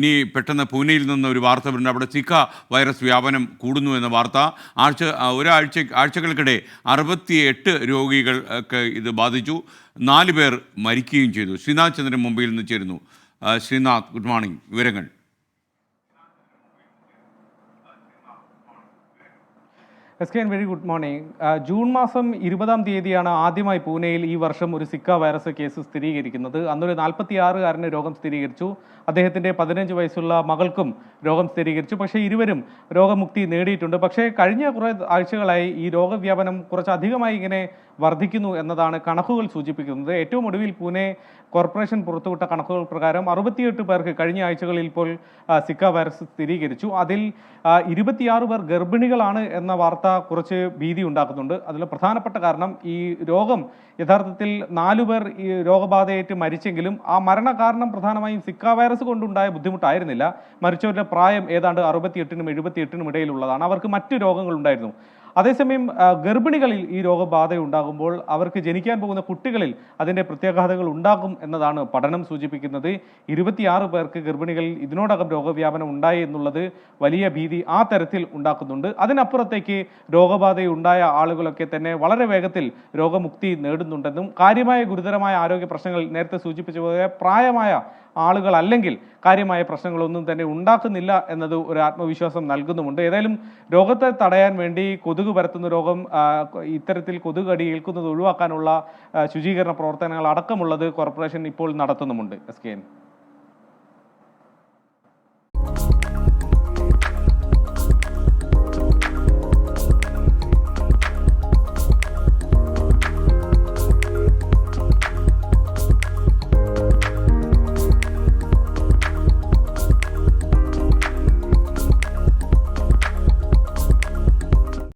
ഇനി പെട്ടെന്ന് പൂനെയിൽ നിന്ന് ഒരു വാർത്ത വരുന്നുണ്ട്. അവിടെ സിക്ക വൈറസ് വ്യാപനം കൂടുന്നു എന്ന വാർത്ത. ആഴ്ചകൾക്കിടെ 68 രോഗികൾക്ക് ഇത് ബാധിച്ചു. 4 പേർ മരിക്കുകയും ചെയ്തു. ശ്രീനാഥ് ചന്ദ്രൻ മുംബൈയിൽ നിന്ന് ചേരുന്നു. Srinath, good morning. വിവരങ്ങൾ. Very good morning. ജൂൺ മാസം 20-ാം തീയതിയാണ് ആദ്യമായി പൂനെയിൽ ഈ വർഷം ഒരു സിക്ക വൈറസ് കേസ് സ്ഥിരീകരിക്കുന്നത്. അന്നൊരു 46-കാരന് രോഗം സ്ഥിരീകരിച്ചു. അദ്ദേഹത്തിൻ്റെ 15 വയസ്സുള്ള മകൾക്കും രോഗം സ്ഥിരീകരിച്ചു. പക്ഷേ ഇരുവരും രോഗമുക്തി നേടിയിട്ടുണ്ട്. പക്ഷേ കഴിഞ്ഞ കുറേ ആഴ്ചകളായി ഈ രോഗവ്യാപനം കുറച്ചധികമായി ഇങ്ങനെ വർദ്ധിക്കുന്നു എന്നതാണ് കണക്കുകൾ സൂചിപ്പിക്കുന്നത്. ഏറ്റവും ഒടുവിൽ പൂനെ കോർപ്പറേഷൻ പുറത്തുവിട്ട കണക്കുകൾ പ്രകാരം 68 പേർക്ക് കഴിഞ്ഞ ആഴ്ചകളിൽ ഇപ്പോൾ സിക്ക വൈറസ് സ്ഥിരീകരിച്ചു. അതിൽ 26 പേർ ഗർഭിണികളാണ് എന്ന വാർത്ത കുറച്ച് ഭീതി ഉണ്ടാക്കുന്നുണ്ട്. അതിൽ പ്രധാനപ്പെട്ട കാരണം ഈ രോഗം യഥാർത്ഥത്തിൽ 4 പേർ ഈ രോഗബാധയേറ്റ് മരിച്ചെങ്കിലും ആ മരണകാരണം പ്രധാനമായും സിക്ക വൈറസ് കൊണ്ടുണ്ടായ ബുദ്ധിമുട്ടായിരുന്നില്ല. മരിച്ചവരുടെ പ്രായം ഏതാണ്ട് 68-നും 78-നും ഇടയിലുള്ളതാണ്. അവർക്ക് മറ്റ് രോഗങ്ങളുണ്ടായിരുന്നു. അതേസമയം ഗർഭിണികളിൽ ഈ രോഗബാധ ഉണ്ടാകുമ്പോൾ അവർക്ക് ജനിക്കാൻ പോകുന്ന കുട്ടികളിൽ അതിൻ്റെ പ്രത്യാഘാതങ്ങൾ ഉണ്ടാകും എന്നതാണ് പഠനം സൂചിപ്പിക്കുന്നത്. 26 പേർക്ക് ഗർഭിണികളിൽ ഇതിനോടകം രോഗവ്യാപനം ഉണ്ടായി എന്നുള്ളത് വലിയ ഭീതി ആ തരത്തിൽ ഉണ്ടാക്കുന്നുണ്ട്. അതിനപ്പുറത്തേക്ക് രോഗബാധയുണ്ടായ ആളുകളൊക്കെ തന്നെ വളരെ വേഗത്തിൽ രോഗമുക്തി നേടുന്നുണ്ടെന്നും കാര്യമായ ഗുരുതരമായ ആരോഗ്യ പ്രശ്നങ്ങൾ നേരത്തെ സൂചിപ്പിച്ച പോലെ പ്രായമായ ആളുകൾ അല്ലെങ്കിൽ കാര്യമായ പ്രശ്നങ്ങളൊന്നും തന്നെ ഉണ്ടാക്കുന്നില്ല എന്നത് ഒരു ആത്മവിശ്വാസം നൽകുന്നുമുണ്ട്. ഏതായാലും രോഗത്തെ തടയാൻ വേണ്ടി കൊതുക് പരത്തുന്ന രോഗം ഇത്തരത്തിൽ കൊതുക് കടി ഏൽക്കുന്നത് ഒഴിവാക്കാനുള്ള ശുചീകരണ പ്രവർത്തനങ്ങൾ അടക്കമുള്ളത് കോർപ്പറേഷൻ ഇപ്പോൾ നടത്തുന്നുമുണ്ട്. SKN.